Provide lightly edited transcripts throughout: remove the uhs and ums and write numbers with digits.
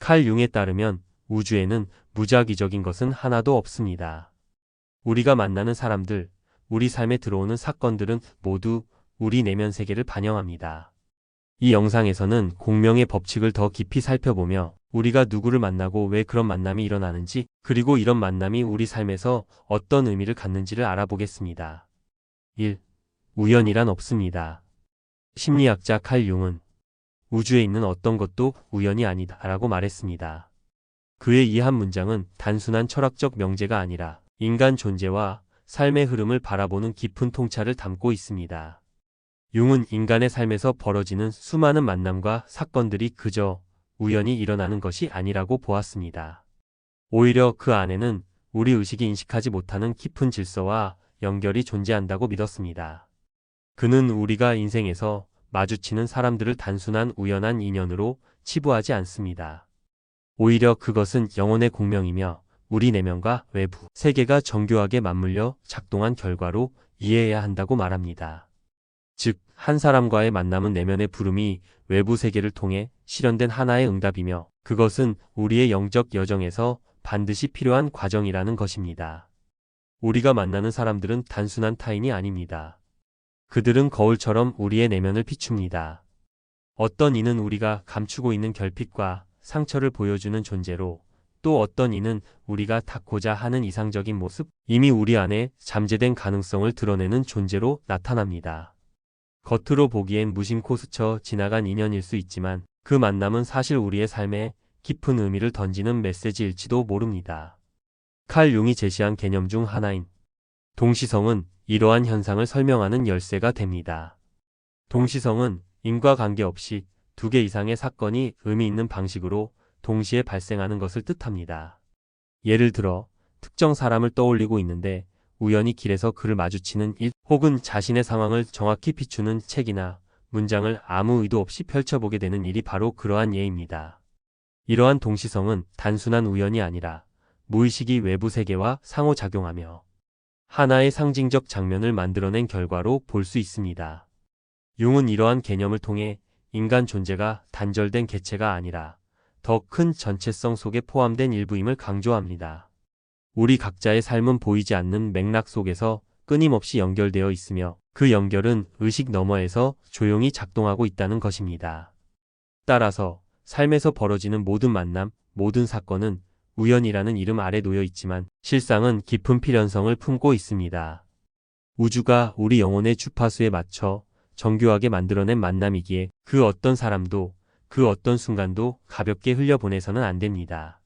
칼 융에 따르면 우주에는 무작위적인 것은 하나도 없습니다. 우리가 만나는 사람들, 우리 삶에 들어오는 사건들은 모두 우리 내면 세계를 반영합니다. 이 영상에서는 공명의 법칙을 더 깊이 살펴보며 우리가 누구를 만나고 왜 그런 만남이 일어나는지, 그리고 이런 만남이 우리 삶에서 어떤 의미를 갖는지를 알아보겠습니다. 1. 우연이란 없습니다. 심리학자 칼 융은 우주에 있는 어떤 것도 우연이 아니다 라고 말했습니다. 그의 이 한 문장은 단순한 철학적 명제가 아니라 인간 존재와 삶의 흐름을 바라보는 깊은 통찰을 담고 있습니다. 융은 인간의 삶에서 벌어지는 수많은 만남과 사건들이 그저 우연히 일어나는 것이 아니라고 보았습니다. 오히려 그 안에는 우리 의식이 인식하지 못하는 깊은 질서와 연결이 존재한다고 믿었습니다. 그는 우리가 인생에서 마주치는 사람들을 단순한 우연한 인연으로 치부하지 않습니다. 오히려 그것은 영혼의 공명이며 우리 내면과 외부 세계가 정교하게 맞물려 작동한 결과로 이해해야 한다고 말합니다. 즉, 한 사람과의 만남은 내면의 부름이 외부 세계를 통해 실현된 하나의 응답이며 그것은 우리의 영적 여정에서 반드시 필요한 과정이라는 것입니다. 우리가 만나는 사람들은 단순한 타인이 아닙니다. 그들은 거울처럼 우리의 내면을 비춥니다. 어떤 이는 우리가 감추고 있는 결핍과 상처를 보여주는 존재로, 또 어떤 이는 우리가 닿고자 하는 이상적인 모습, 이미 우리 안에 잠재된 가능성을 드러내는 존재로 나타납니다. 겉으로 보기엔 무심코 스쳐 지나간 인연일 수 있지만 그 만남은 사실 우리의 삶에 깊은 의미를 던지는 메시지일지도 모릅니다. 칼 융이 제시한 개념 중 하나인 동시성은 이러한 현상을 설명하는 열쇠가 됩니다. 동시성은 인과관계 없이 두 개 이상의 사건이 의미 있는 방식으로 동시에 발생하는 것을 뜻합니다. 예를 들어 특정 사람을 떠올리고 있는데 우연히 길에서 그를 마주치는 일, 혹은 자신의 상황을 정확히 비추는 책이나 문장을 아무 의도 없이 펼쳐보게 되는 일이 바로 그러한 예입니다. 이러한 동시성은 단순한 우연이 아니라 무의식이 외부 세계와 상호작용하며 하나의 상징적 장면을 만들어낸 결과로 볼 수 있습니다. 융은 이러한 개념을 통해 인간 존재가 단절된 개체가 아니라 더 큰 전체성 속에 포함된 일부임을 강조합니다. 우리 각자의 삶은 보이지 않는 맥락 속에서 끊임없이 연결되어 있으며 그 연결은 의식 너머에서 조용히 작동하고 있다는 것입니다. 따라서 삶에서 벌어지는 모든 만남, 모든 사건은 우연이라는 이름 아래 놓여 있지만 실상은 깊은 필연성을 품고 있습니다. 우주가 우리 영혼의 주파수에 맞춰 정교하게 만들어낸 만남이기에 그 어떤 사람도, 그 어떤 순간도 가볍게 흘려보내서는 안 됩니다.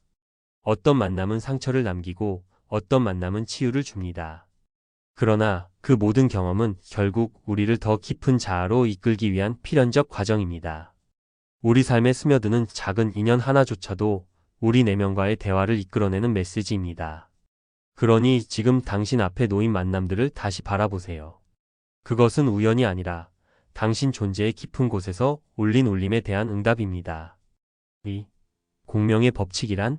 어떤 만남은 상처를 남기고 어떤 만남은 치유를 줍니다. 그러나 그 모든 경험은 결국 우리를 더 깊은 자아로 이끌기 위한 필연적 과정입니다. 우리 삶에 스며드는 작은 인연 하나조차도 우리 내면과의 대화를 이끌어내는 메시지입니다. 그러니 지금 당신 앞에 놓인 만남들을 다시 바라보세요. 그것은 우연이 아니라 당신 존재의 깊은 곳에서 울린 울림에 대한 응답입니다. 2. 공명의 법칙이란?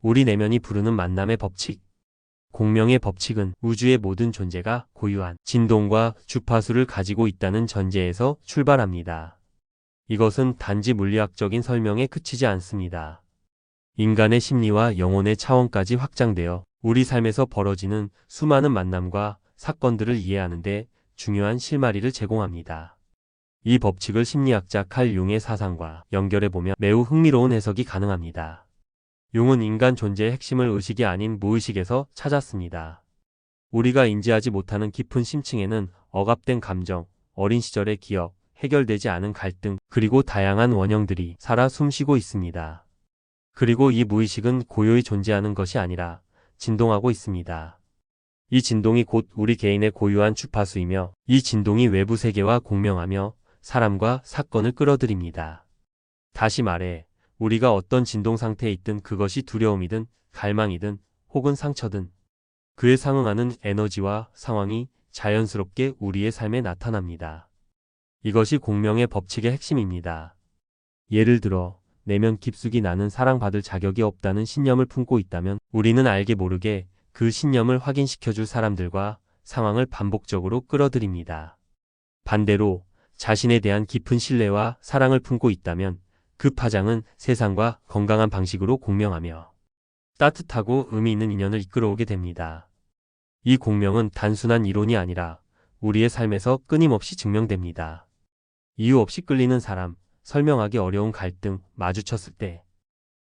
우리 내면이 부르는 만남의 법칙. 공명의 법칙은 우주의 모든 존재가 고유한 진동과 주파수를 가지고 있다는 전제에서 출발합니다. 이것은 단지 물리학적인 설명에 그치지 않습니다. 인간의 심리와 영혼의 차원까지 확장되어 우리 삶에서 벌어지는 수많은 만남과 사건들을 이해하는데 중요한 실마리를 제공합니다. 이 법칙을 심리학자 칼 융의 사상과 연결해보면 매우 흥미로운 해석이 가능합니다. 융은 인간 존재의 핵심을 의식이 아닌 무의식에서 찾았습니다. 우리가 인지하지 못하는 깊은 심층에는 억압된 감정, 어린 시절의 기억, 해결되지 않은 갈등, 그리고 다양한 원형들이 살아 숨쉬고 있습니다. 그리고 이 무의식은 고요히 존재하는 것이 아니라 진동하고 있습니다. 이 진동이 곧 우리 개인의 고유한 주파수이며 이 진동이 외부 세계와 공명하며 사람과 사건을 끌어들입니다. 다시 말해 우리가 어떤 진동 상태에 있든 그것이 두려움이든 갈망이든 혹은 상처든 그에 상응하는 에너지와 상황이 자연스럽게 우리의 삶에 나타납니다. 이것이 공명의 법칙의 핵심입니다. 예를 들어 내면 깊숙이 나는 사랑받을 자격이 없다는 신념을 품고 있다면 우리는 알게 모르게 그 신념을 확인시켜줄 사람들과 상황을 반복적으로 끌어들입니다. 반대로 자신에 대한 깊은 신뢰와 사랑을 품고 있다면 그 파장은 세상과 건강한 방식으로 공명하며 따뜻하고 의미 있는 인연을 이끌어오게 됩니다. 이 공명은 단순한 이론이 아니라 우리의 삶에서 끊임없이 증명됩니다. 이유 없이 끌리는 사람, 설명하기 어려운 갈등, 마주쳤을 때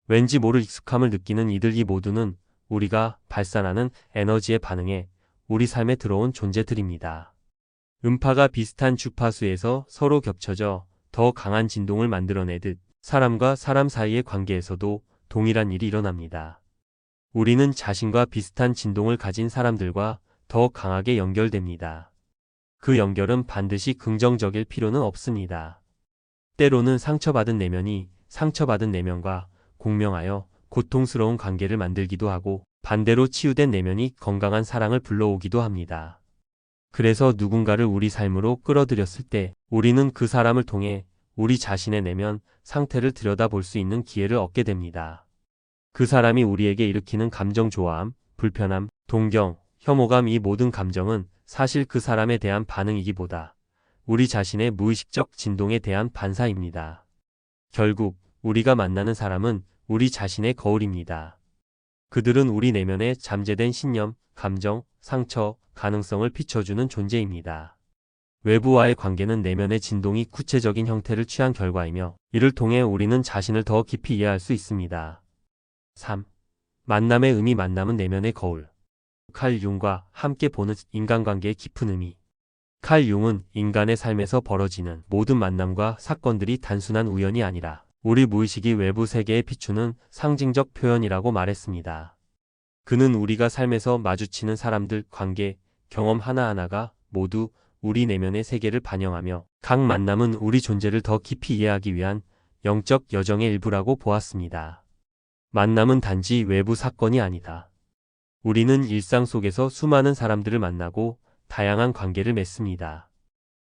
왠지 모를 익숙함을 느끼는 이들, 이 모두는 우리가 발산하는 에너지에 반응해 우리 삶에 들어온 존재들입니다. 음파가 비슷한 주파수에서 서로 겹쳐져 더 강한 진동을 만들어내듯 사람과 사람 사이의 관계에서도 동일한 일이 일어납니다. 우리는 자신과 비슷한 진동을 가진 사람들과 더 강하게 연결됩니다. 그 연결은 반드시 긍정적일 필요는 없습니다. 때로는 상처받은 내면이 상처받은 내면과 공명하여 고통스러운 관계를 만들기도 하고, 반대로 치유된 내면이 건강한 사랑을 불러오기도 합니다. 그래서 누군가를 우리 삶으로 끌어들였을 때 우리는 그 사람을 통해 우리 자신의 내면 상태를 들여다볼 수 있는 기회를 얻게 됩니다. 그 사람이 우리에게 일으키는 감정, 좋아함, 불편함, 동경, 혐오감, 이 모든 감정은 사실 그 사람에 대한 반응이기보다 우리 자신의 무의식적 진동에 대한 반사입니다. 결국 우리가 만나는 사람은 우리 자신의 거울입니다. 그들은 우리 내면에 잠재된 신념, 감정, 상처, 가능성을 비춰주는 존재입니다. 외부와의 관계는 내면의 진동이 구체적인 형태를 취한 결과이며, 이를 통해 우리는 자신을 더 깊이 이해할 수 있습니다. 3. 만남의 의미. 만남은 내면의 거울. 칼 융과 함께 보는 인간관계의 깊은 의미. 칼 융은 인간의 삶에서 벌어지는 모든 만남과 사건들이 단순한 우연이 아니라 우리 무의식이 외부 세계에 비추는 상징적 표현이라고 말했습니다. 그는 우리가 삶에서 마주치는 사람들, 관계, 경험 하나하나가 모두 우리 내면의 세계를 반영하며, 각 만남은 우리 존재를 더 깊이 이해하기 위한 영적 여정의 일부라고 보았습니다. 만남은 단지 외부 사건이 아니다. 우리는 일상 속에서 수많은 사람들을 만나고 다양한 관계를 맺습니다.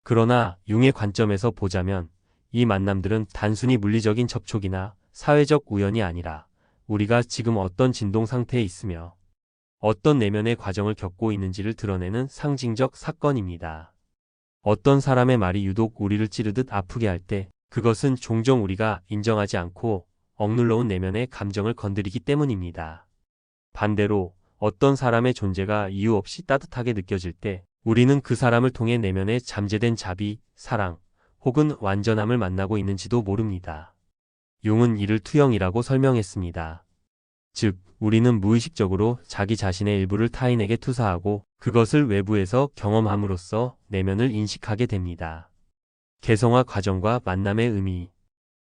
그러나 융의 관점에서 보자면 이 만남들은 단순히 물리적인 접촉이나 사회적 우연이 아니라 우리가 지금 어떤 진동 상태에 있으며 어떤 내면의 과정을 겪고 있는지를 드러내는 상징적 사건입니다. 어떤 사람의 말이 유독 우리를 찌르듯 아프게 할 때, 그것은 종종 우리가 인정하지 않고 억눌러온 내면의 감정을 건드리기 때문입니다. 반대로 어떤 사람의 존재가 이유 없이 따뜻하게 느껴질 때, 우리는 그 사람을 통해 내면에 잠재된 자비, 사랑, 혹은 완전함을 만나고 있는지도 모릅니다. 융은 이를 투영이라고 설명했습니다. 즉, 우리는 무의식적으로 자기 자신의 일부를 타인에게 투사하고 그것을 외부에서 경험함으로써 내면을 인식하게 됩니다. 개성화 과정과 만남의 의미.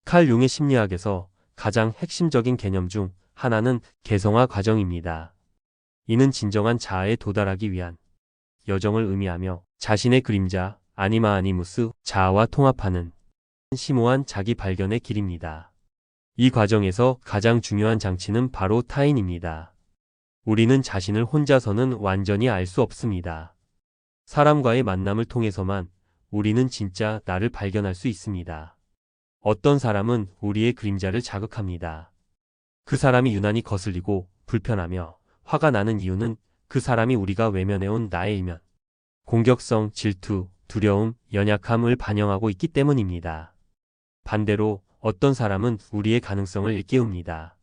칼 융의 심리학에서 가장 핵심적인 개념 중 하나는 개성화 과정입니다. 이는 진정한 자아에 도달하기 위한 여정을 의미하며, 자신의 그림자, 아니마 아니무스, 자아와 통합하는 심오한 자기 발견의 길입니다. 이 과정에서 가장 중요한 장치는 바로 타인입니다. 우리는 자신을 혼자서는 완전히 알 수 없습니다. 사람과의 만남을 통해서만 우리는 진짜 나를 발견할 수 있습니다. 어떤 사람은 우리의 그림자를 자극합니다. 그 사람이 유난히 거슬리고 불편하며 화가 나는 이유는 그 사람이 우리가 외면해온 나의 이면, 공격성, 질투, 두려움, 연약함을 반영하고 있기 때문입니다. 반대로 어떤 사람은 우리의 가능성을 일깨웁니다.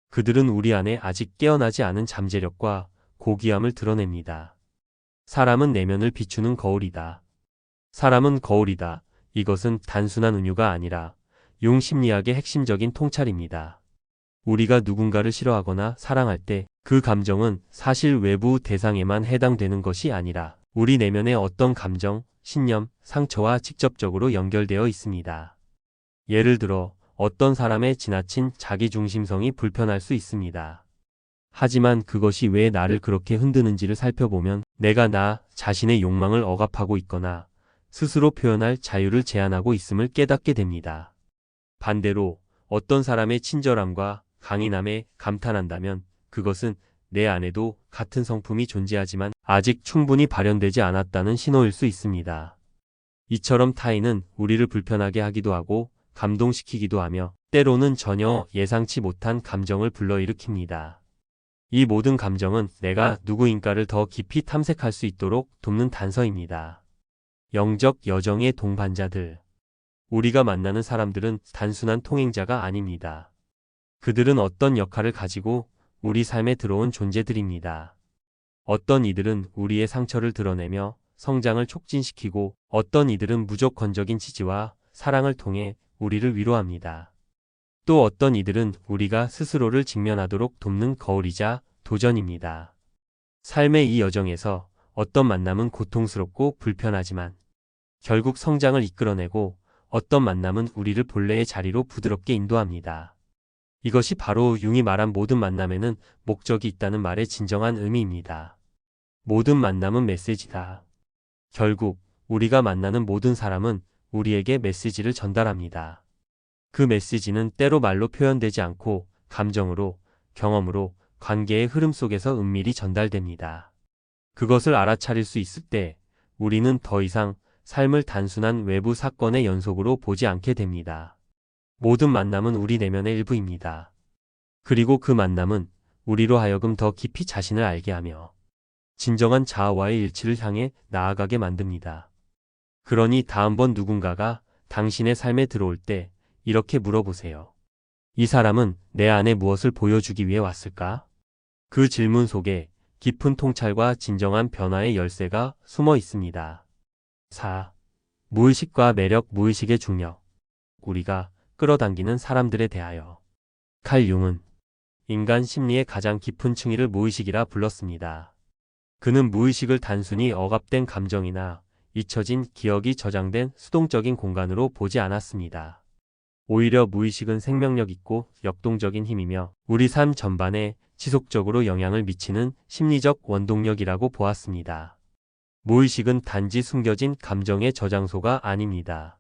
그들은 우리 안에 아직 깨어나지 않은 잠재력과 고귀함을 드러냅니다. 사람은 내면을 비추는 거울이다. 사람은 거울이다. 이것은 단순한 은유가 아니라 융 심리학의 핵심적인 통찰입니다. 우리가 누군가를 싫어하거나 사랑할 때 그 감정은 사실 외부 대상에만 해당되는 것이 아니라 우리 내면의 어떤 감정, 신념, 상처와 직접적으로 연결되어 있습니다. 예를 들어 어떤 사람의 지나친 자기중심성이 불편할 수 있습니다. 하지만 그것이 왜 나를 그렇게 흔드는지를 살펴보면 내가 나 자신의 욕망을 억압하고 있거나 스스로 표현할 자유를 제한하고 있음을 깨닫게 됩니다. 반대로 어떤 사람의 친절함과 강인함에 감탄한다면 그것은 내 안에도 같은 성품이 존재하지만 아직 충분히 발현되지 않았다는 신호일 수 있습니다. 이처럼 타인은 우리를 불편하게 하기도 하고 감동시키기도 하며 때로는 전혀 예상치 못한 감정을 불러일으킵니다. 이 모든 감정은 내가 누구인가를 더 깊이 탐색할 수 있도록 돕는 단서입니다. 영적 여정의 동반자들. 우리가 만나는 사람들은 단순한 통행자가 아닙니다. 그들은 어떤 역할을 가지고 우리 삶에 들어온 존재들입니다. 어떤 이들은 우리의 상처를 드러내며 성장을 촉진시키고 어떤 이들은 무조건적인 지지와 사랑을 통해 우리를 위로합니다. 또 어떤 이들은 우리가 스스로를 직면하도록 돕는 거울이자 도전입니다. 삶의 이 여정에서 어떤 만남은 고통스럽고 불편하지만 결국 성장을 이끌어내고 어떤 만남은 우리를 본래의 자리로 부드럽게 인도합니다. 이것이 바로 융이 말한 모든 만남에는 목적이 있다는 말의 진정한 의미입니다. 모든 만남은 메시지다. 결국 우리가 만나는 모든 사람은 우리에게 메시지를 전달합니다. 그 메시지는 때로 말로 표현되지 않고 감정으로, 경험으로, 관계의 흐름 속에서 은밀히 전달됩니다. 그것을 알아차릴 수 있을 때 우리는 더 이상 삶을 단순한 외부 사건의 연속으로 보지 않게 됩니다. 모든 만남은 우리 내면의 일부입니다. 그리고 그 만남은 우리로 하여금 더 깊이 자신을 알게 하며 진정한 자아와의 일치를 향해 나아가게 만듭니다. 그러니 다음번 누군가가 당신의 삶에 들어올 때 이렇게 물어보세요. 이 사람은 내 안에 무엇을 보여주기 위해 왔을까? 그 질문 속에 깊은 통찰과 진정한 변화의 열쇠가 숨어 있습니다. 4. 무의식과 매력, 무의식의 중력. 우리가 끌어당기는 사람들에 대하여. 칼 융은 인간 심리의 가장 깊은 층위를 무의식이라 불렀습니다. 그는 무의식을 단순히 억압된 감정이나 잊혀진 기억이 저장된 수동적인 공간으로 보지 않았습니다. 오히려 무의식은 생명력 있고 역동적인 힘이며 우리 삶 전반에 지속적으로 영향을 미치는 심리적 원동력이라고 보았습니다. 무의식은 단지 숨겨진 감정의 저장소가 아닙니다.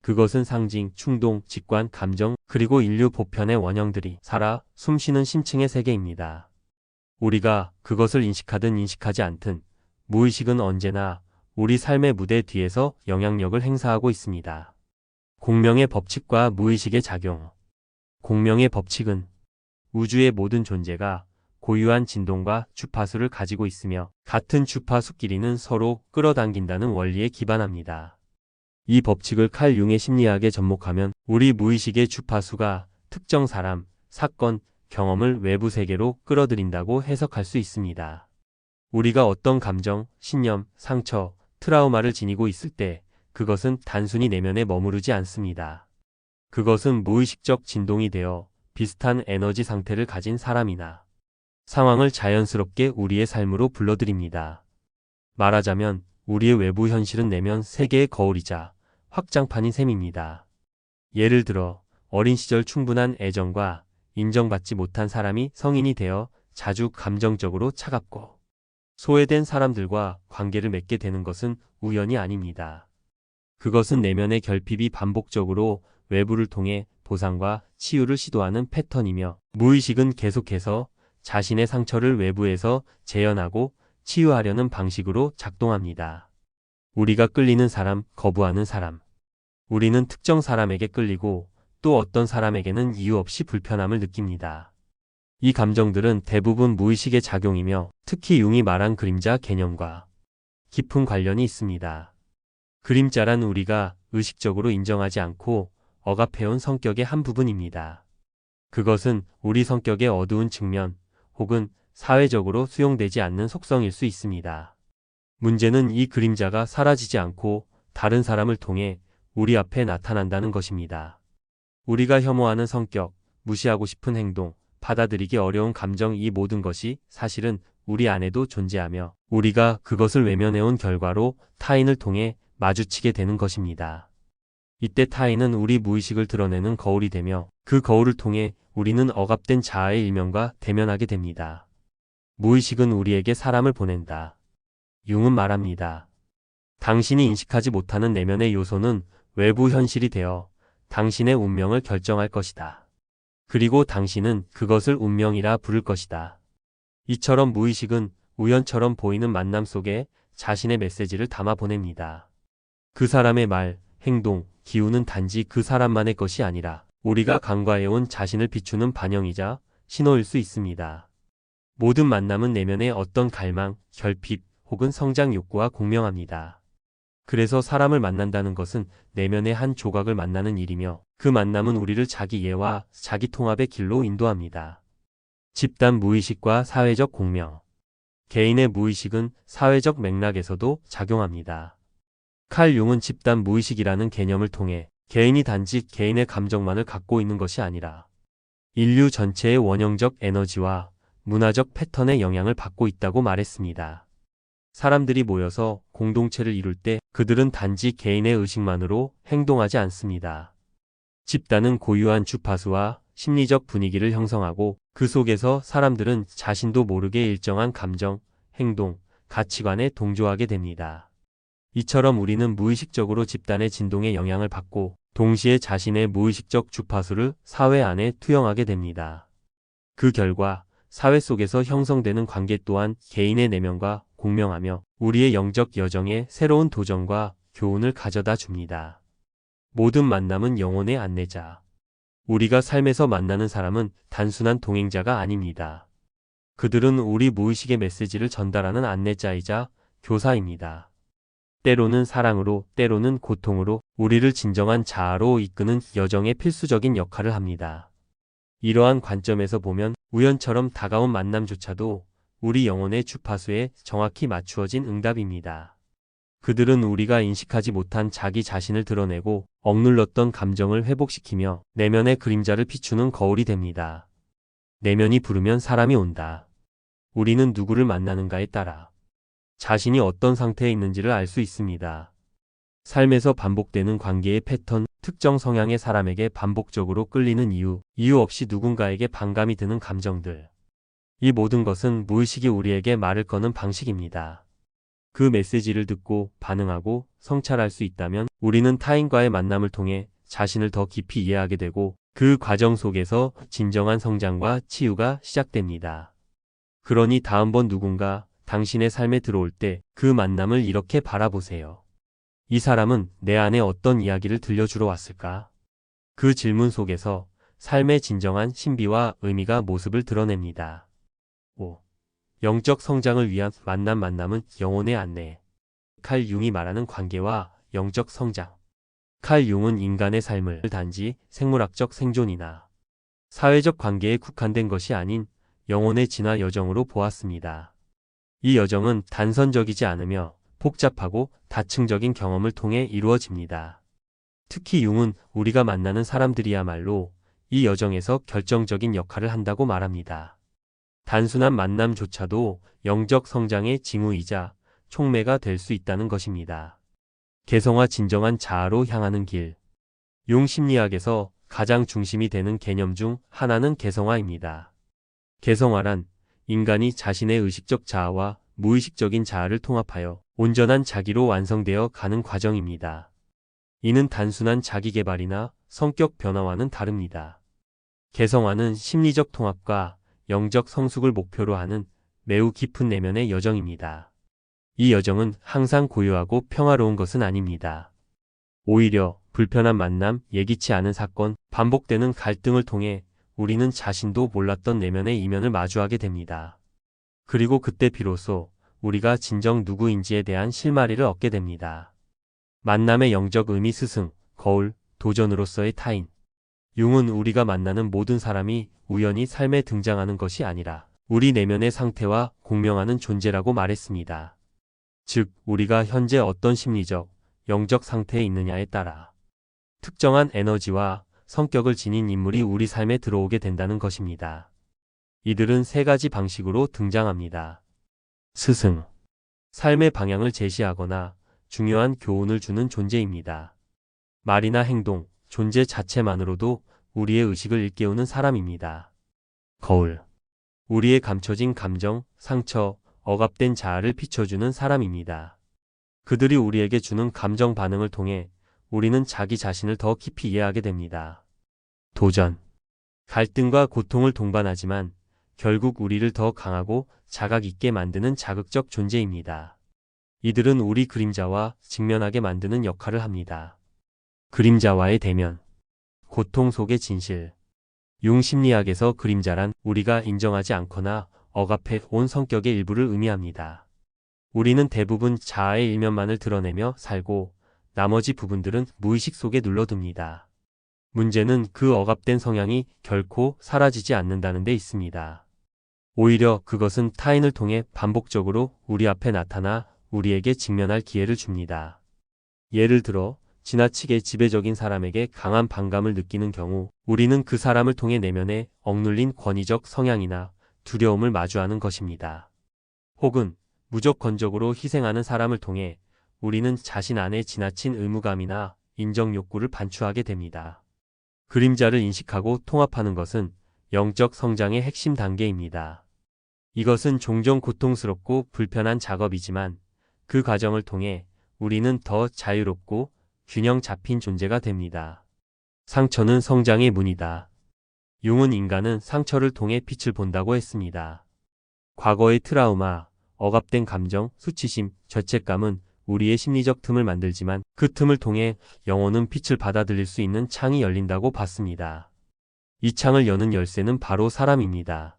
그것은 상징, 충동, 직관, 감정, 그리고 인류 보편의 원형들이 살아 숨쉬는 심층의 세계입니다. 우리가 그것을 인식하든 인식하지 않든 무의식은 언제나 우리 삶의 무대 뒤에서 영향력을 행사하고 있습니다. 공명의 법칙과 무의식의 작용. 공명의 법칙은 우주의 모든 존재가 고유한 진동과 주파수를 가지고 있으며 같은 주파수끼리는 서로 끌어당긴다는 원리에 기반합니다. 이 법칙을 칼 융의 심리학에 접목하면 우리 무의식의 주파수가 특정 사람, 사건, 경험을 외부 세계로 끌어들인다고 해석할 수 있습니다. 우리가 어떤 감정, 신념, 상처, 트라우마를 지니고 있을 때 그것은 단순히 내면에 머무르지 않습니다. 그것은 무의식적 진동이 되어 비슷한 에너지 상태를 가진 사람이나 상황을 자연스럽게 우리의 삶으로 불러들입니다. 말하자면 우리의 외부 현실은 내면 세계의 거울이자 확장판인 셈입니다. 예를 들어 어린 시절 충분한 애정과 인정받지 못한 사람이 성인이 되어 자주 감정적으로 차갑고 소외된 사람들과 관계를 맺게 되는 것은 우연이 아닙니다. 그것은 내면의 결핍이 반복적으로 외부를 통해 보상과 치유를 시도하는 패턴이며 무의식은 계속해서 자신의 상처를 외부에서 재현하고 치유하려는 방식으로 작동합니다. 우리가 끌리는 사람, 거부하는 사람. 우리는 특정 사람에게 끌리고 또 어떤 사람에게는 이유 없이 불편함을 느낍니다. 이 감정들은 대부분 무의식의 작용이며 특히 융이 말한 그림자 개념과 깊은 관련이 있습니다. 그림자란 우리가 의식적으로 인정하지 않고 억압해온 성격의 한 부분입니다. 그것은 우리 성격의 어두운 측면 혹은 사회적으로 수용되지 않는 속성일 수 있습니다. 문제는 이 그림자가 사라지지 않고 다른 사람을 통해 우리 앞에 나타난다는 것입니다. 우리가 혐오하는 성격, 무시하고 싶은 행동, 받아들이기 어려운 감정, 이 모든 것이 사실은 우리 안에도 존재하며 우리가 그것을 외면해온 결과로 타인을 통해 마주치게 되는 것입니다. 이때 타인은 우리 무의식을 드러내는 거울이 되며 그 거울을 통해 우리는 억압된 자아의 일면과 대면하게 됩니다. 무의식은 우리에게 사람을 보낸다. 융은 말합니다. 당신이 인식하지 못하는 내면의 요소는 외부 현실이 되어 당신의 운명을 결정할 것이다. 그리고 당신은 그것을 운명이라 부를 것이다. 이처럼 무의식은 우연처럼 보이는 만남 속에 자신의 메시지를 담아 보냅니다. 그 사람의 말, 행동, 기운은 단지 그 사람만의 것이 아니라 우리가 간과해온 자신을 비추는 반영이자 신호일 수 있습니다. 모든 만남은 내면의 어떤 갈망, 결핍 혹은 성장 욕구와 공명합니다. 그래서 사람을 만난다는 것은 내면의 한 조각을 만나는 일이며 그 만남은 우리를 자기 이해와 자기 통합의 길로 인도합니다. 집단 무의식과 사회적 공명. 개인의 무의식은 사회적 맥락에서도 작용합니다. 칼 융은 집단 무의식이라는 개념을 통해 개인이 단지 개인의 감정만을 갖고 있는 것이 아니라 인류 전체의 원형적 에너지와 문화적 패턴의 영향을 받고 있다고 말했습니다. 사람들이 모여서 공동체를 이룰 때 그들은 단지 개인의 의식만으로 행동하지 않습니다. 집단은 고유한 주파수와 심리적 분위기를 형성하고 그 속에서 사람들은 자신도 모르게 일정한 감정, 행동, 가치관에 동조하게 됩니다. 이처럼 우리는 무의식적으로 집단의 진동에 영향을 받고 동시에 자신의 무의식적 주파수를 사회 안에 투영하게 됩니다. 그 결과 사회 속에서 형성되는 관계 또한 개인의 내면과 공명하며 우리의 영적 여정에 새로운 도전과 교훈을 가져다 줍니다. 모든 만남은 영혼의 안내자. 우리가 삶에서 만나는 사람은 단순한 동행자가 아닙니다. 그들은 우리 무의식의 메시지를 전달하는 안내자이자 교사입니다. 때로는 사랑으로, 때로는 고통으로 우리를 진정한 자아로 이끄는 여정의 필수적인 역할을 합니다. 이러한 관점에서 보면 우연처럼 다가온 만남조차도 우리 영혼의 주파수에 정확히 맞추어진 응답입니다. 그들은 우리가 인식하지 못한 자기 자신을 드러내고 억눌렀던 감정을 회복시키며 내면의 그림자를 비추는 거울이 됩니다. 내면이 부르면 사람이 온다. 우리는 누구를 만나는가에 따라 자신이 어떤 상태에 있는지를 알 수 있습니다. 삶에서 반복되는 관계의 패턴, 특정 성향의 사람에게 반복적으로 끌리는 이유 없이 누군가에게 반감이 드는 감정들. 이 모든 것은 무의식이 우리에게 말을 거는 방식입니다. 그 메시지를 듣고 반응하고 성찰할 수 있다면 우리는 타인과의 만남을 통해 자신을 더 깊이 이해하게 되고 그 과정 속에서 진정한 성장과 치유가 시작됩니다. 그러니 다음번 누군가 당신의 삶에 들어올 때 그 만남을 이렇게 바라보세요. 이 사람은 내 안에 어떤 이야기를 들려주러 왔을까? 그 질문 속에서 삶의 진정한 신비와 의미가 모습을 드러냅니다. 5. 영적 성장을 위한 만남은 영혼의 안내. 칼 융이 말하는 관계와 영적 성장. 칼 융은 인간의 삶을 단지 생물학적 생존이나 사회적 관계에 국한된 것이 아닌 영혼의 진화 여정으로 보았습니다. 이 여정은 단선적이지 않으며 복잡하고 다층적인 경험을 통해 이루어집니다. 특히 융은 우리가 만나는 사람들이야말로 이 여정에서 결정적인 역할을 한다고 말합니다. 단순한 만남조차도 영적 성장의 징후이자 촉매가 될 수 있다는 것입니다. 개성화 진정한 자아로 향하는 길. 융 심리학에서 가장 중심이 되는 개념 중 하나는 개성화입니다. 개성화란 인간이 자신의 의식적 자아와 무의식적인 자아를 통합하여 온전한 자기로 완성되어 가는 과정입니다. 이는 단순한 자기 개발이나 성격 변화와는 다릅니다. 개성화는 심리적 통합과 영적 성숙을 목표로 하는 매우 깊은 내면의 여정입니다. 이 여정은 항상 고요하고 평화로운 것은 아닙니다. 오히려 불편한 만남, 예기치 않은 사건, 반복되는 갈등을 통해 우리는 자신도 몰랐던 내면의 이면을 마주하게 됩니다. 그리고 그때 비로소 우리가 진정 누구인지에 대한 실마리를 얻게 됩니다. 만남의 영적 의미 스승, 거울, 도전으로서의 타인. 융은 우리가 만나는 모든 사람이 우연히 삶에 등장하는 것이 아니라 우리 내면의 상태와 공명하는 존재라고 말했습니다. 즉, 우리가 현재 어떤 심리적, 영적 상태에 있느냐에 따라 특정한 에너지와 성격을 지닌 인물이 우리 삶에 들어오게 된다는 것입니다. 이들은 세 가지 방식으로 등장합니다. 스승. 삶의 방향을 제시하거나 중요한 교훈을 주는 존재입니다. 말이나 행동, 존재 자체만으로도 우리의 의식을 일깨우는 사람입니다. 거울. 우리의 감춰진 감정, 상처, 억압된 자아를 비춰주는 사람입니다. 그들이 우리에게 주는 감정 반응을 통해 우리는 자기 자신을 더 깊이 이해하게 됩니다. 도전. 갈등과 고통을 동반하지만 결국 우리를 더 강하고 자각 있게 만드는 자극적 존재입니다. 이들은 우리 그림자와 직면하게 만드는 역할을 합니다. 그림자와의 대면. 고통 속의 진실. 융 심리학에서 그림자란 우리가 인정하지 않거나 억압해 온 성격의 일부를 의미합니다. 우리는 대부분 자아의 일면만을 드러내며 살고 나머지 부분들은 무의식 속에 눌러둡니다. 문제는 그 억압된 성향이 결코 사라지지 않는다는 데 있습니다. 오히려 그것은 타인을 통해 반복적으로 우리 앞에 나타나 우리에게 직면할 기회를 줍니다. 예를 들어 지나치게 지배적인 사람에게 강한 반감을 느끼는 경우 우리는 그 사람을 통해 내면에 억눌린 권위적 성향이나 두려움을 마주하는 것입니다. 혹은 무조건적으로 희생하는 사람을 통해 우리는 자신 안에 지나친 의무감이나 인정 욕구를 반추하게 됩니다. 그림자를 인식하고 통합하는 것은 영적 성장의 핵심 단계입니다. 이것은 종종 고통스럽고 불편한 작업이지만 그 과정을 통해 우리는 더 자유롭고 균형 잡힌 존재가 됩니다. 상처는 성장의 문이다. 융은 인간은 상처를 통해 빛을 본다고 했습니다. 과거의 트라우마, 억압된 감정, 수치심, 죄책감은 우리의 심리적 틈을 만들지만 그 틈을 통해 영혼은 빛을 받아들일 수 있는 창이 열린다고 봤습니다. 이 창을 여는 열쇠는 바로 사람입니다.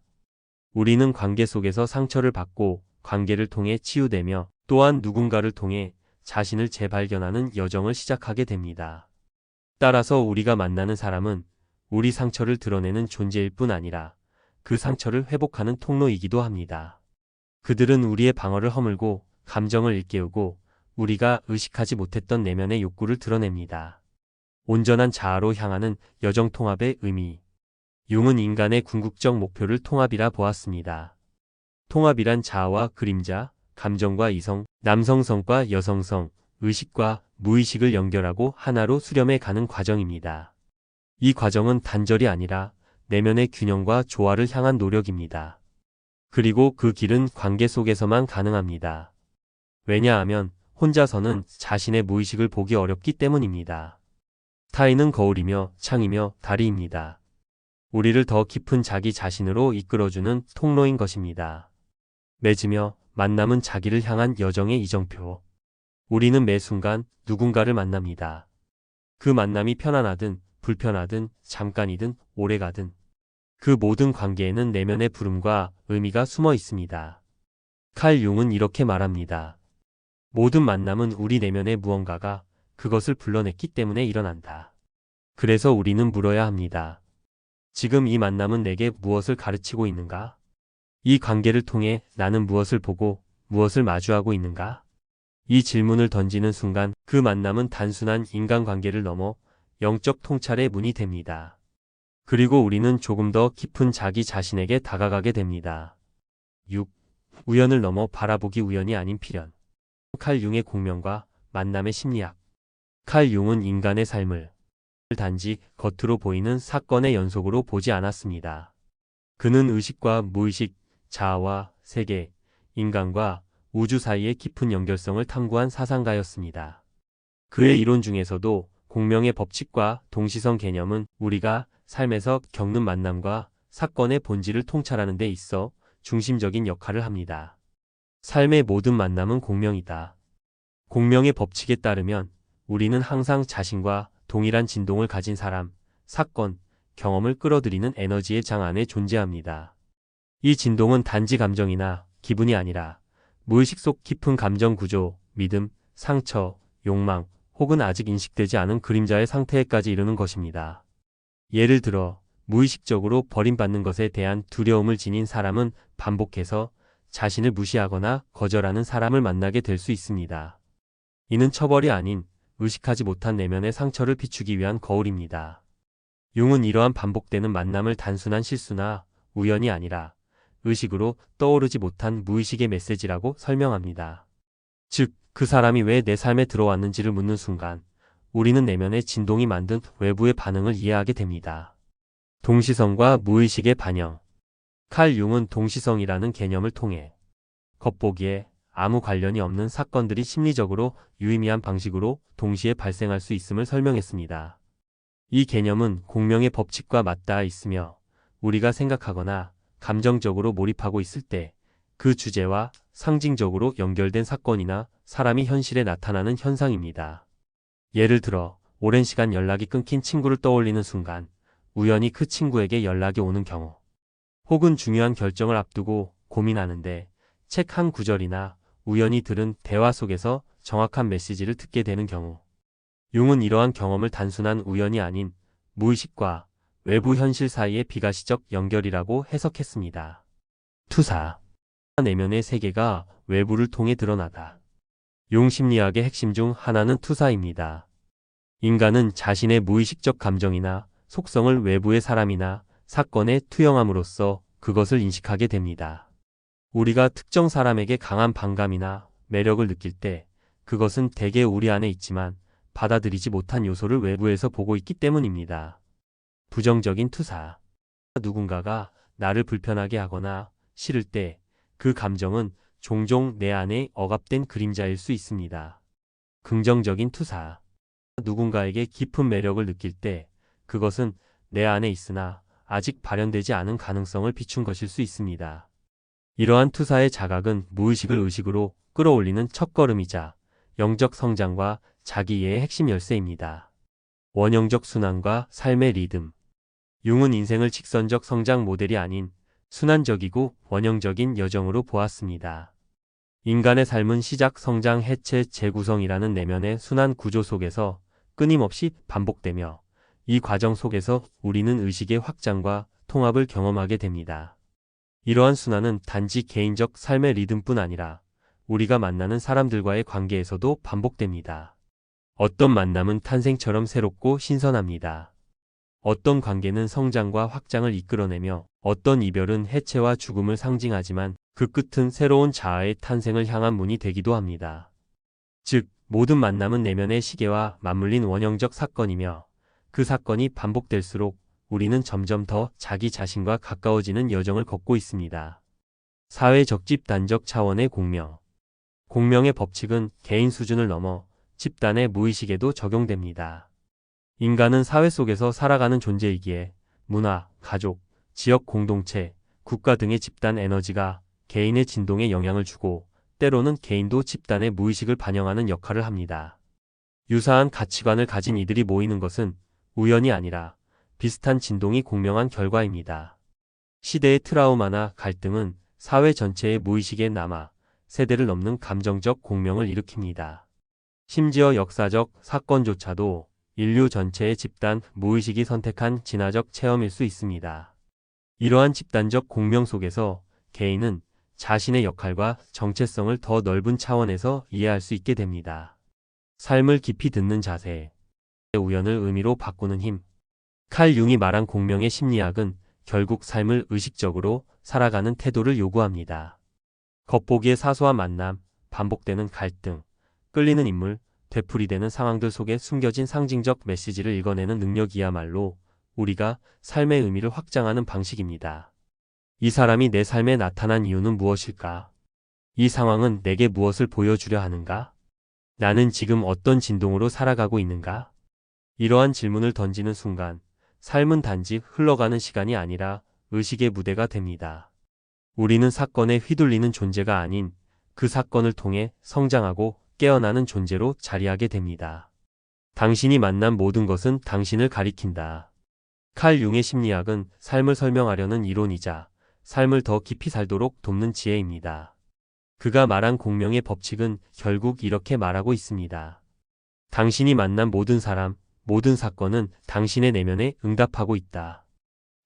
우리는 관계 속에서 상처를 받고 관계를 통해 치유되며 또한 누군가를 통해 자신을 재발견하는 여정을 시작하게 됩니다. 따라서 우리가 만나는 사람은 우리 상처를 드러내는 존재일 뿐 아니라 그 상처를 회복하는 통로이기도 합니다. 그들은 우리의 방어를 허물고 감정을 일깨우고 우리가 의식하지 못했던 내면의 욕구를 드러냅니다. 온전한 자아로 향하는 여정 통합의 의미. 융은 인간의 궁극적 목표를 통합이라 보았습니다. 통합이란 자아와 그림자, 감정과 이성, 남성성과 여성성, 의식과 무의식을 연결하고 하나로 수렴해 가는 과정입니다. 이 과정은 단절이 아니라 내면의 균형과 조화를 향한 노력입니다. 그리고 그 길은 관계 속에서만 가능합니다. 왜냐하면 혼자서는 자신의 무의식을 보기 어렵기 때문입니다. 타인은 거울이며 창이며 다리입니다. 우리를 더 깊은 자기 자신으로 이끌어주는 통로인 것입니다. 맺으며 만남은 자기를 향한 여정의 이정표. 우리는 매 순간 누군가를 만납니다. 그 만남이 편안하든 불편하든 잠깐이든 오래가든 그 모든 관계에는 내면의 부름과 의미가 숨어 있습니다. 칼 융은 이렇게 말합니다. 모든 만남은 우리 내면의 무언가가 그것을 불러냈기 때문에 일어난다. 그래서 우리는 물어야 합니다. 지금 이 만남은 내게 무엇을 가르치고 있는가? 이 관계를 통해 나는 무엇을 보고 무엇을 마주하고 있는가? 이 질문을 던지는 순간 그 만남은 단순한 인간관계를 넘어 영적 통찰의 문이 됩니다. 그리고 우리는 조금 더 깊은 자기 자신에게 다가가게 됩니다. 6. 우연을 넘어 바라보기. 우연이 아닌 필연. 칼 융의 공명과 만남의 심리학. 칼 융은 인간의 삶을 단지 겉으로 보이는 사건의 연속으로 보지 않았습니다. 그는 의식과 무의식, 자아와 세계, 인간과 우주 사이의 깊은 연결성을 탐구한 사상가였습니다. 그의 이론 중에서도 공명의 법칙과 동시성 개념은 우리가 삶에서 겪는 만남과 사건의 본질을 통찰하는 데 있어 중심적인 역할을 합니다. 삶의 모든 만남은 공명이다. 공명의 법칙에 따르면 우리는 항상 자신과 동일한 진동을 가진 사람, 사건, 경험을 끌어들이는 에너지의 장 안에 존재합니다. 이 진동은 단지 감정이나 기분이 아니라 무의식 속 깊은 감정 구조, 믿음, 상처, 욕망, 혹은 아직 인식되지 않은 그림자의 상태에까지 이르는 것입니다. 예를 들어 무의식적으로 버림받는 것에 대한 두려움을 지닌 사람은 반복해서 자신을 무시하거나 거절하는 사람을 만나게 될 수 있습니다. 이는 처벌이 아닌 의식하지 못한 내면의 상처를 비추기 위한 거울입니다. 융은 이러한 반복되는 만남을 단순한 실수나 우연이 아니라 의식으로 떠오르지 못한 무의식의 메시지라고 설명합니다. 즉, 그 사람이 왜 내 삶에 들어왔는지를 묻는 순간 우리는 내면의 진동이 만든 외부의 반응을 이해하게 됩니다. 동시성과 무의식의 반영. 칼 융은 동시성이라는 개념을 통해 겉보기에 아무 관련이 없는 사건들이 심리적으로 유의미한 방식으로 동시에 발생할 수 있음을 설명했습니다. 이 개념은 공명의 법칙과 맞닿아 있으며 우리가 생각하거나 감정적으로 몰입하고 있을 때 그 주제와 상징적으로 연결된 사건이나 사람이 현실에 나타나는 현상입니다. 예를 들어 오랜 시간 연락이 끊긴 친구를 떠올리는 순간 우연히 그 친구에게 연락이 오는 경우, 혹은 중요한 결정을 앞두고 고민하는데 책 한 구절이나 우연히 들은 대화 속에서 정확한 메시지를 듣게 되는 경우. 융은 이러한 경험을 단순한 우연이 아닌 무의식과 외부 현실 사이의 비가시적 연결이라고 해석했습니다. 투사. 내면의 세계가 외부를 통해 드러나다. 융 심리학의 핵심 중 하나는 투사입니다. 인간은 자신의 무의식적 감정이나 속성을 외부의 사람이나 사건에 투영함으로써 그것을 인식하게 됩니다. 우리가 특정 사람에게 강한 반감이나 매력을 느낄 때 그것은 대개 우리 안에 있지만 받아들이지 못한 요소를 외부에서 보고 있기 때문입니다. 부정적인 투사. 누군가가 나를 불편하게 하거나 싫을 때 그 감정은 종종 내 안에 억압된 그림자일 수 있습니다. 긍정적인 투사. 누군가에게 깊은 매력을 느낄 때 그것은 내 안에 있으나 아직 발현되지 않은 가능성을 비춘 것일 수 있습니다. 이러한 투사의 자각은 무의식을 의식으로 끌어올리는 첫걸음이자 영적 성장과 자기이해의 핵심 열쇠입니다. 원형적 순환과 삶의 리듬. 융은 인생을 직선적 성장 모델이 아닌 순환적이고 원형적인 여정으로 보았습니다. 인간의 삶은 시작, 성장, 해체, 재구성이라는 내면의 순환 구조 속에서 끊임없이 반복되며 이 과정 속에서 우리는 의식의 확장과 통합을 경험하게 됩니다. 이러한 순환은 단지 개인적 삶의 리듬뿐 아니라 우리가 만나는 사람들과의 관계에서도 반복됩니다. 어떤 만남은 탄생처럼 새롭고 신선합니다. 어떤 관계는 성장과 확장을 이끌어내며 어떤 이별은 해체와 죽음을 상징하지만 그 끝은 새로운 자아의 탄생을 향한 문이 되기도 합니다. 즉, 모든 만남은 내면의 시계와 맞물린 원형적 사건이며 그 사건이 반복될수록 우리는 점점 더 자기 자신과 가까워지는 여정을 걷고 있습니다. 사회적 집단적 차원의 공명. 공명의 법칙은 개인 수준을 넘어 집단의 무의식에도 적용됩니다. 인간은 사회 속에서 살아가는 존재이기에 문화, 가족, 지역 공동체, 국가 등의 집단 에너지가 개인의 진동에 영향을 주고 때로는 개인도 집단의 무의식을 반영하는 역할을 합니다. 유사한 가치관을 가진 이들이 모이는 것은 우연이 아니라 비슷한 진동이 공명한 결과입니다. 시대의 트라우마나 갈등은 사회 전체의 무의식에 남아 세대를 넘는 감정적 공명을 일으킵니다. 심지어 역사적 사건조차도 인류 전체의 집단 무의식이 선택한 진화적 체험일 수 있습니다. 이러한 집단적 공명 속에서 개인은 자신의 역할과 정체성을 더 넓은 차원에서 이해할 수 있게 됩니다. 삶을 깊이 듣는 자세. 우연을 의미로 바꾸는 힘. 칼 융이 말한 공명의 심리학은 결국 삶을 의식적으로 살아가는 태도를 요구합니다. 겉보기의 사소한 만남, 반복되는 갈등, 끌리는 인물, 되풀이되는 상황들 속에 숨겨진 상징적 메시지를 읽어내는 능력이야말로 우리가 삶의 의미를 확장하는 방식입니다. 이 사람이 내 삶에 나타난 이유는 무엇일까? 이 상황은 내게 무엇을 보여주려 하는가? 나는 지금 어떤 진동으로 살아가고 있는가? 이러한 질문을 던지는 순간 삶은 단지 흘러가는 시간이 아니라 의식의 무대가 됩니다. 우리는 사건에 휘둘리는 존재가 아닌 그 사건을 통해 성장하고 깨어나는 존재로 자리하게 됩니다. 당신이 만난 모든 것은 당신을 가리킨다. 칼 융의 심리학은 삶을 설명하려는 이론이자 삶을 더 깊이 살도록 돕는 지혜입니다. 그가 말한 공명의 법칙은 결국 이렇게 말하고 있습니다. 당신이 만난 모든 사람, 모든 사건은 당신의 내면에 응답하고 있다.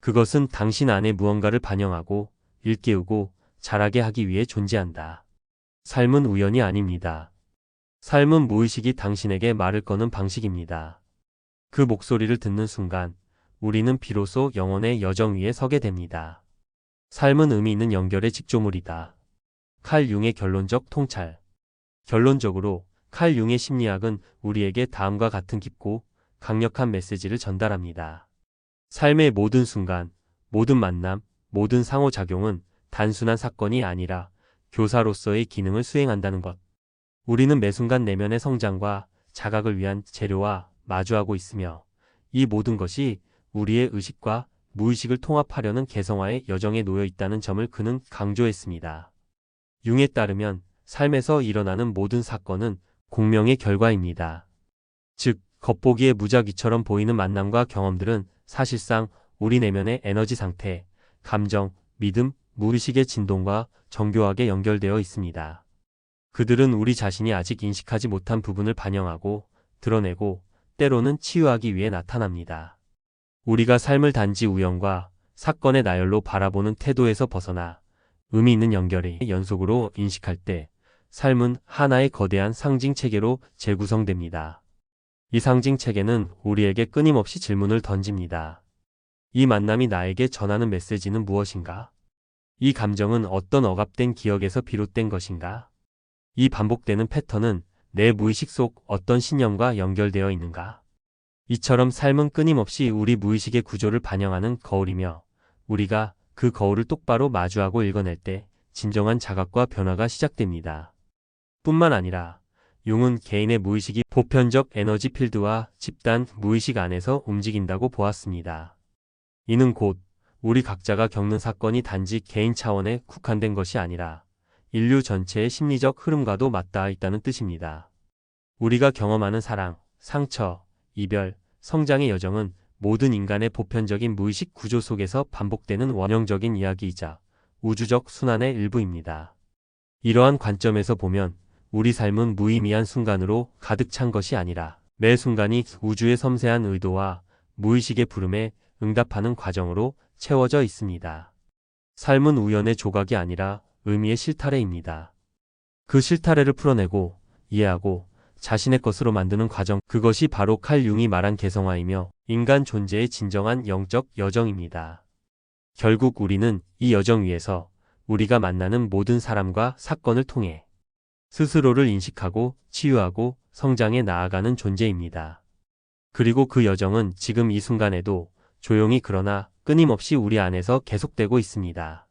그것은 당신 안에 무언가를 반영하고 일깨우고 자라게 하기 위해 존재한다. 삶은 우연이 아닙니다. 삶은 무의식이 당신에게 말을 거는 방식입니다. 그 목소리를 듣는 순간 우리는 비로소 영혼의 여정 위에 서게 됩니다. 삶은 의미 있는 연결의 직조물이다. 칼 융의 결론적 통찰. 결론적으로 칼 융의 심리학은 우리에게 다음과 같은 깊고 강력한 메시지를 전달합니다. 삶의 모든 순간, 모든 만남, 모든 상호작용은 단순한 사건이 아니라 교사로서의 기능을 수행한다는 것. 우리는 매 순간 내면의 성장과 자각을 위한 재료와 마주하고 있으며 이 모든 것이 우리의 의식과 무의식을 통합하려는 개성화의 여정에 놓여 있다는 점을 그는 강조했습니다. 융에 따르면 삶에서 일어나는 모든 사건은 공명의 결과입니다. 즉, 겉보기에 무작위처럼 보이는 만남과 경험들은 사실상 우리 내면의 에너지 상태, 감정, 믿음, 무의식의 진동과 정교하게 연결되어 있습니다. 그들은 우리 자신이 아직 인식하지 못한 부분을 반영하고 드러내고 때로는 치유하기 위해 나타납니다. 우리가 삶을 단지 우연과 사건의 나열로 바라보는 태도에서 벗어나 의미 있는 연결의 연속으로 인식할 때 삶은 하나의 거대한 상징 체계로 재구성됩니다. 이 상징 체계는 우리에게 끊임없이 질문을 던집니다. 이 만남이 나에게 전하는 메시지는 무엇인가? 이 감정은 어떤 억압된 기억에서 비롯된 것인가? 이 반복되는 패턴은 내 무의식 속 어떤 신념과 연결되어 있는가? 이처럼 삶은 끊임없이 우리 무의식의 구조를 반영하는 거울이며 우리가 그 거울을 똑바로 마주하고 읽어낼 때 진정한 자각과 변화가 시작됩니다. 뿐만 아니라 융은 개인의 무의식이 보편적 에너지 필드와 집단 무의식 안에서 움직인다고 보았습니다. 이는 곧 우리 각자가 겪는 사건이 단지 개인 차원에 국한된 것이 아니라 인류 전체의 심리적 흐름과도 맞닿아 있다는 뜻입니다. 우리가 경험하는 사랑, 상처, 이별, 성장의 여정은 모든 인간의 보편적인 무의식 구조 속에서 반복되는 원형적인 이야기이자 우주적 순환의 일부입니다. 이러한 관점에서 보면 우리 삶은 무의미한 순간으로 가득 찬 것이 아니라 매 순간이 우주의 섬세한 의도와 무의식의 부름에 응답하는 과정으로 채워져 있습니다. 삶은 우연의 조각이 아니라 의미의 실타래입니다. 그 실타래를 풀어내고 이해하고 자신의 것으로 만드는 과정, 그것이 바로 칼 융이 말한 개성화이며 인간 존재의 진정한 영적 여정입니다. 결국 우리는 이 여정 위에서 우리가 만나는 모든 사람과 사건을 통해 스스로를 인식하고 치유하고 성장해 나아가는 존재입니다. 그리고 그 여정은 지금 이 순간에도 조용히 그러나 끊임없이 우리 안에서 계속되고 있습니다.